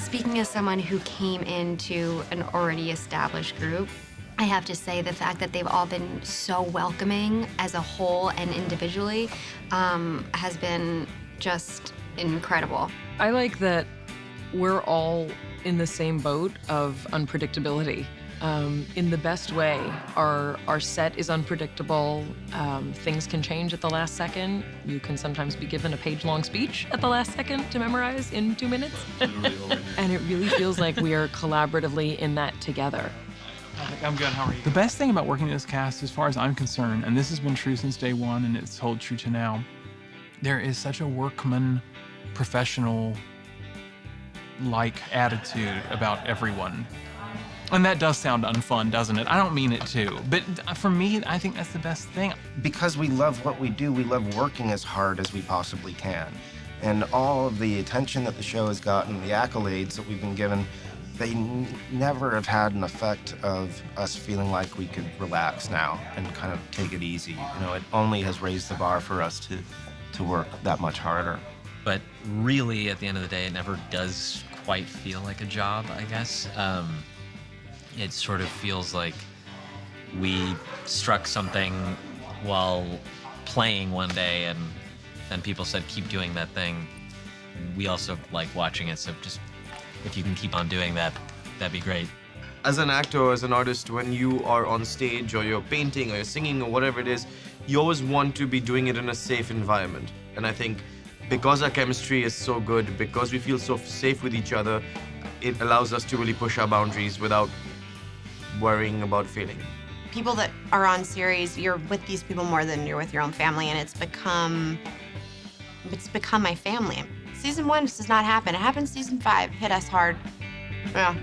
Speaking as someone who came into an already established group, I have to say the fact that they've all been so welcoming as a whole and individually has been just incredible. I like that we're all in the same boat of unpredictability. In the best way. Our set is unpredictable. Things can change at the last second. You can sometimes be given a page-long speech at the last second to memorize in 2 minutes. And it really feels like we are collaboratively in that together. I'm good, how are you? The best thing about working in this cast, as far as I'm concerned, and this has been true since day one and it's held true to now, there is such a workman, professional-like attitude about everyone. And that does sound unfun, doesn't it? I don't mean it to, but for me, I think that's the best thing. Because we love what we do, we love working as hard as we possibly can. And all of the attention that the show has gotten, the accolades that we've been given, they never have had an effect of us feeling like we could relax now and kind of take it easy. You know, it only has raised the bar for us to work that much harder. But really, at the end of the day, it never does quite feel like a job, I guess. It sort of feels like we struck something while playing one day, and then people said, keep doing that thing. We also like watching it, so just if you can keep on doing that, that'd be great. As an actor or as an artist, when you are on stage or you're painting or you're singing or whatever it is, you always want to be doing it in a safe environment. And I think because our chemistry is so good, because we feel so safe with each other, it allows us to really push our boundaries without worrying about failing. People that are on series, you're with these people more than you're with your own family, and it's become my family. Season 1 does not happen. It happened season 5. Hit us hard. Yeah.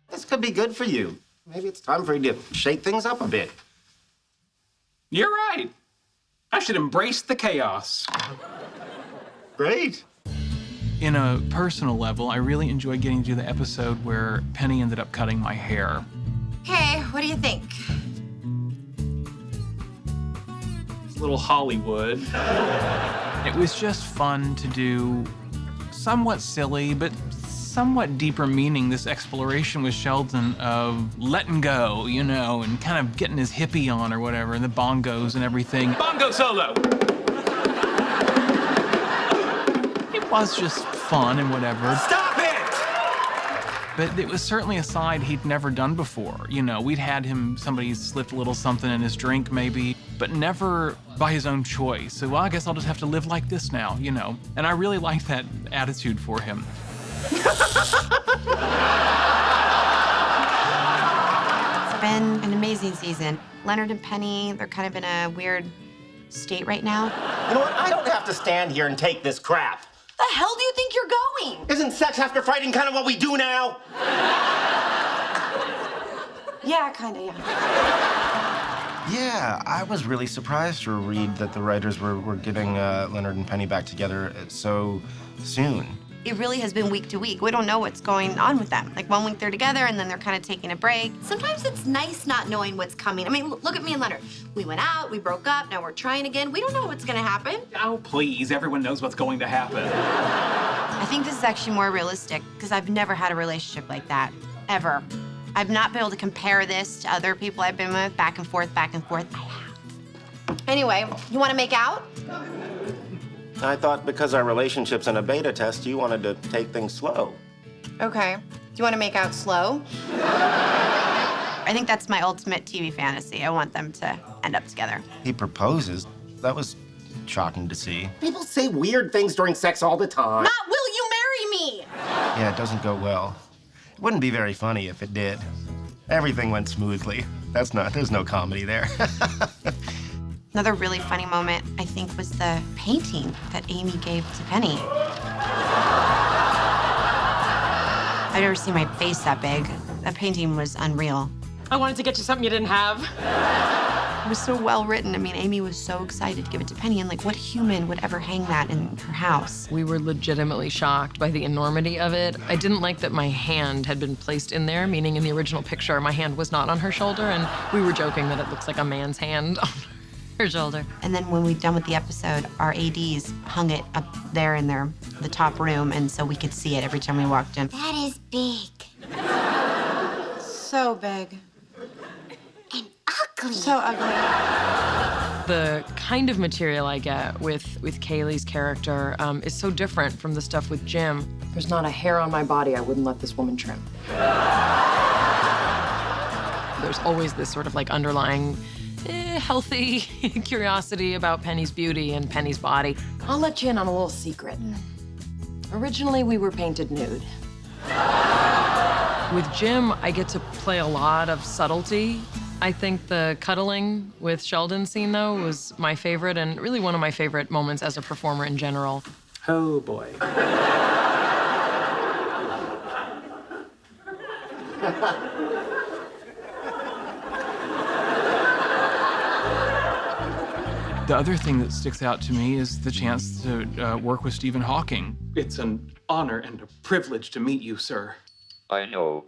This could be good for you. Maybe it's time for you to shake things up a bit. You're right. I should embrace the chaos. Great. In a personal level, I really enjoyed getting to the episode where Penny ended up cutting my hair. Okay, what do you think? It's a little Hollywood. It was just fun to do, somewhat silly, but somewhat deeper meaning, this exploration with Sheldon of letting go, you know, and kind of getting his hippie on or whatever, and the bongos and everything. Bongo solo! It was just fun and whatever. Stop it! But it was certainly a side he'd never done before. You know, we'd had somebody slipped a little something in his drink maybe, but never by his own choice. So, well, I guess I'll just have to live like this now, you know. And I really like that attitude for him. It's been an amazing season. Leonard and Penny, they're kind of in a weird state right now. You know what? I don't have to stand here and take this crap. The hell do you think you're going? Isn't sex after fighting kind of what we do now? Yeah, kind of, yeah. Yeah, I was really surprised to read that the writers were getting Leonard and Penny back together so soon. It really has been week to week. We don't know what's going on with them. Like 1 week they're together and then they're kind of taking a break. Sometimes it's nice not knowing what's coming. I mean, look at me and Leonard. We went out, we broke up, now we're trying again. We don't know what's gonna happen. Oh, please, everyone knows what's going to happen. I think this is actually more realistic because I've never had a relationship like that, ever. I've not been able to compare this to other people I've been with, back and forth, back and forth. I have. Anyway, you wanna make out? I thought because our relationship's in a beta test, you wanted to take things slow. Okay. Do you want to make out slow? I think that's my ultimate TV fantasy. I want them to end up together. He proposes. That was shocking to see. People say weird things during sex all the time. Not will you marry me? Yeah, it doesn't go well. It wouldn't be very funny if it did. Everything went smoothly. There's no comedy there. Another really funny moment, I think, was the painting that Amy gave to Penny. I've never seen my face that big. That painting was unreal. I wanted to get you something you didn't have. It was so well written. I mean, Amy was so excited to give it to Penny, and like, what human would ever hang that in her house? We were legitimately shocked by the enormity of it. I didn't like that my hand had been placed in there, meaning in the original picture, my hand was not on her shoulder, and we were joking that it looks like a man's hand. Her shoulder. And then when we done with the episode, our ADs hung it up there in the top room, and so we could see it every time we walked in. That is big. So big. And ugly. So ugly. The kind of material I get with Kaley's character is so different from the stuff with Jim. There's not a hair on my body I wouldn't let this woman trim. There's always this sort of like underlying healthy curiosity about Penny's beauty and Penny's body. I'll let you in on a little secret. Originally, we were painted nude. With Jim, I get to play a lot of subtlety. I think the cuddling with Sheldon scene, though, was my favorite and really one of my favorite moments as a performer in general. Oh, boy. The other thing that sticks out to me is the chance to work with Stephen Hawking. It's an honor and a privilege to meet you, sir. I know.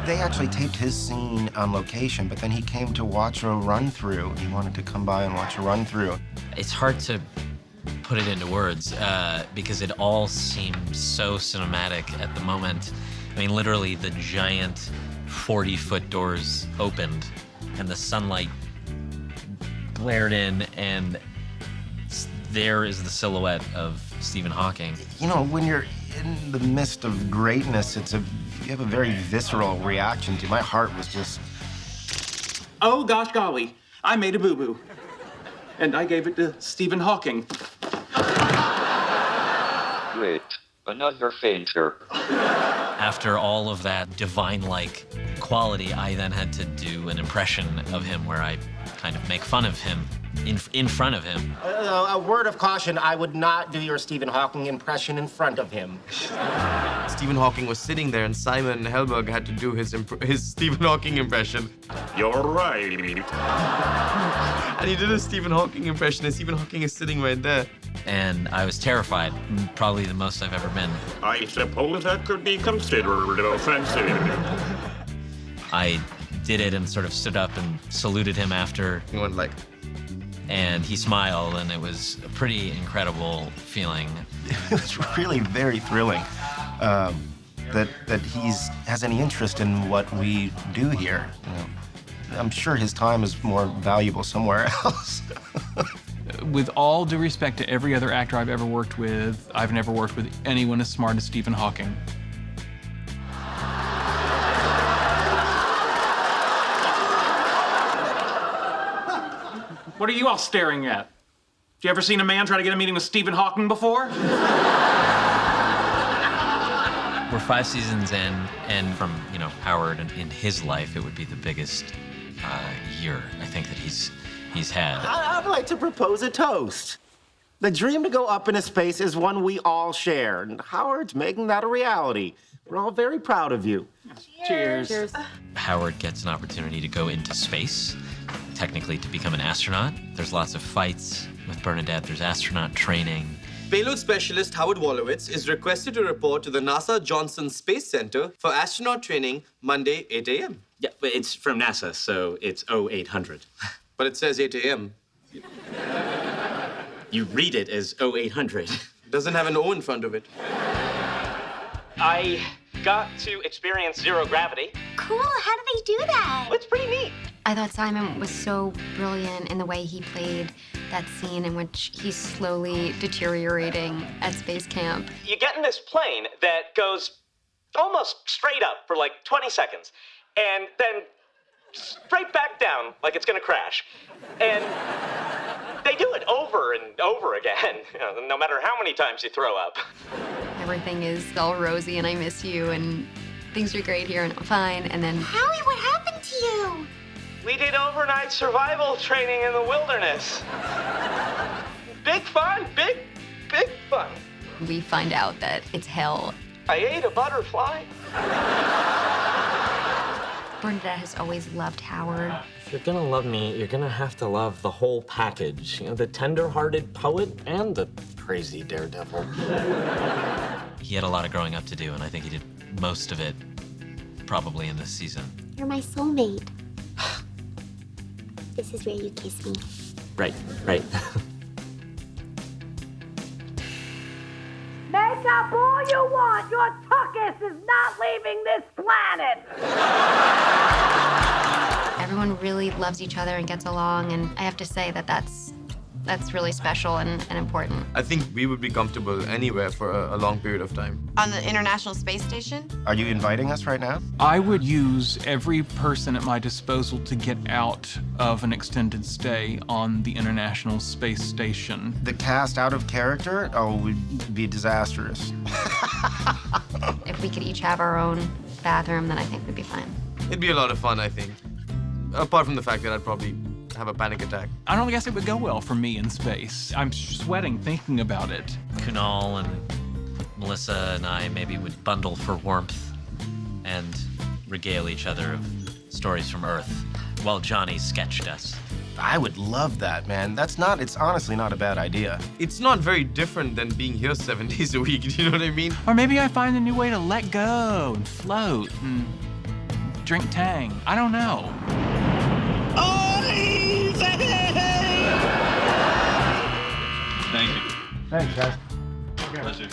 They actually taped his scene on location, but then he came to watch a run-through. He wanted to come by and watch a run-through. It's hard to put it into words because it all seems so cinematic at the moment. I mean, literally the giant 40-foot doors opened and the sunlight glared in, and there is the silhouette of Stephen Hawking. You know, when you're in the midst of greatness, you have a very visceral reaction to it. My heart was just... Oh, gosh golly, I made a boo-boo. And I gave it to Stephen Hawking. Wait, another fainter. After all of that divine-like quality, I then had to do an impression of him where I kind of make fun of him in front of him. A word of caution, I would not do your Stephen Hawking impression in front of him. Stephen Hawking was sitting there, and Simon Helberg had to do his Stephen Hawking impression. You're right. And he did a Stephen Hawking impression, and Stephen Hawking is sitting right there. And I was terrified, probably the most I've ever been. I suppose that could be considered offensive. I did it and sort of stood up and saluted him after. He went like... And he smiled, and it was a pretty incredible feeling. It was really very thrilling that he has any interest in what we do here. You know, I'm sure his time is more valuable somewhere else. With all due respect to every other actor I've ever worked with, I've never worked with anyone as smart as Stephen Hawking. What are you all staring at? Have you ever seen a man try to get a meeting with Stephen Hawking before? We're 5 seasons in, and from, Howard in his life, it would be the biggest year, I think, that he's had. I'd like to propose a toast. The dream to go up into space is one we all share, and Howard's making that a reality. We're all very proud of you. Cheers. Cheers. Howard gets an opportunity to go into space, technically to become an astronaut. There's lots of fights with Bernadette. There's astronaut training. Payload specialist Howard Wolowitz is requested to report to the NASA Johnson Space Center for astronaut training Monday, 8 a.m. Yeah, but it's from NASA, so it's 0800. But it says 8 a.m. You read it as 0800. Doesn't have an O in front of it. I got to experience zero gravity. Cool, how do they do that? It's pretty neat. I thought Simon was so brilliant in the way he played that scene in which he's slowly deteriorating at space camp. You get in this plane that goes almost straight up for like 20 seconds, and then straight back down like it's gonna crash. And they do it over and over again, no matter how many times you throw up. Everything is all rosy and I miss you and things are great here and I'm fine, and then... Howie, what happened to you? We did overnight survival training in the wilderness. Big fun, big fun. we find out that it's hell. I ate a butterfly. Bernadette has always loved Howard. If you're gonna love me, you're gonna have to love the whole package. The tender-hearted poet and the crazy daredevil. He had a lot of growing up to do, and I think he did most of it probably in this season. You're my soulmate. This is where you kiss me. Right. Make up all you want. Your tuchus is not leaving this planet. Everyone really loves each other and gets along, and I have to say that that's really special and important. I think we would be comfortable anywhere for a long period of time. On the International Space Station? Are you inviting us right now? I would use every person at my disposal to get out of an extended stay on the International Space Station. The cast out of character? Oh, would be disastrous. If we could each have our own bathroom, then I think we'd be fine. It'd be a lot of fun, I think. Apart from the fact that I'd probably have a panic attack. I don't guess it would go well for me in space. I'm sweating thinking about it. Kunal and Melissa and I maybe would bundle for warmth and regale each other of stories from Earth while Johnny sketched us. I would love that, man. It's honestly not a bad idea. It's not very different than being here 7 days a week, do you know what I mean? Or maybe I find a new way to let go and float and drink Tang. I don't know. Thank you. Thanks, guys. Pleasure.